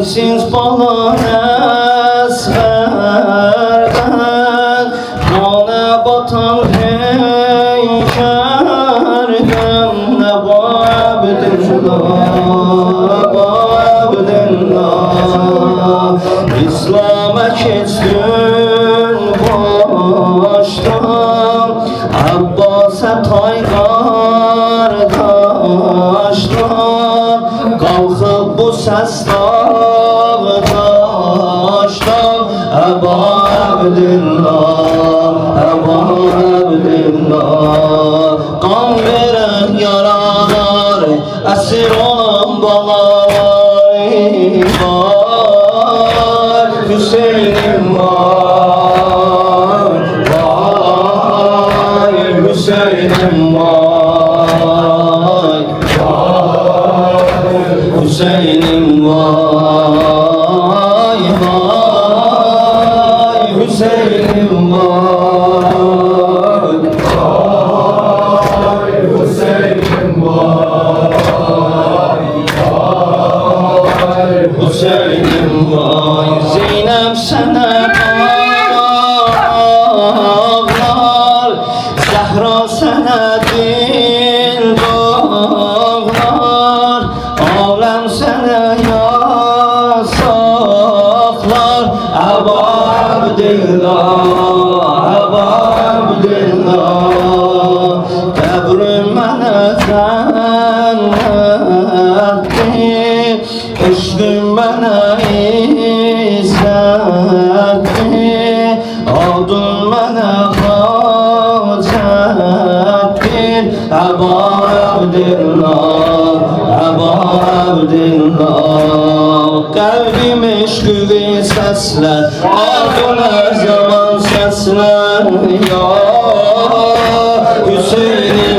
sensiz bana esmerden, kana batan heykerden, ne babdillah, İslam'a keçdin başdan, Abbas'a tay qardaşdan, qalxıb bu səs dağdaşdan, Əbu Abdillah, Əbu Abdillah, qan verən yaralar, əsir olan balalar var, Hüseynim var, vay Hüseynim var, Hüseynim vay, vay Hüseynim vay, Vay Hüseyin vay, vay Hüseynim vay. Zeynep sənə bağlar, Zəhra sənə dil bağlar, aləm sənə yasaqlar, Əbu Abdillah, Əbu Abdillah, qəbrim mənə cənnətdir, eşqim mənə izzətdir, adın mənə hacətdir, Əbu Abdillah, Əbu Abdillah, qəlbim eşqi səslər, adın hər zaman səslər, ya Hüseynim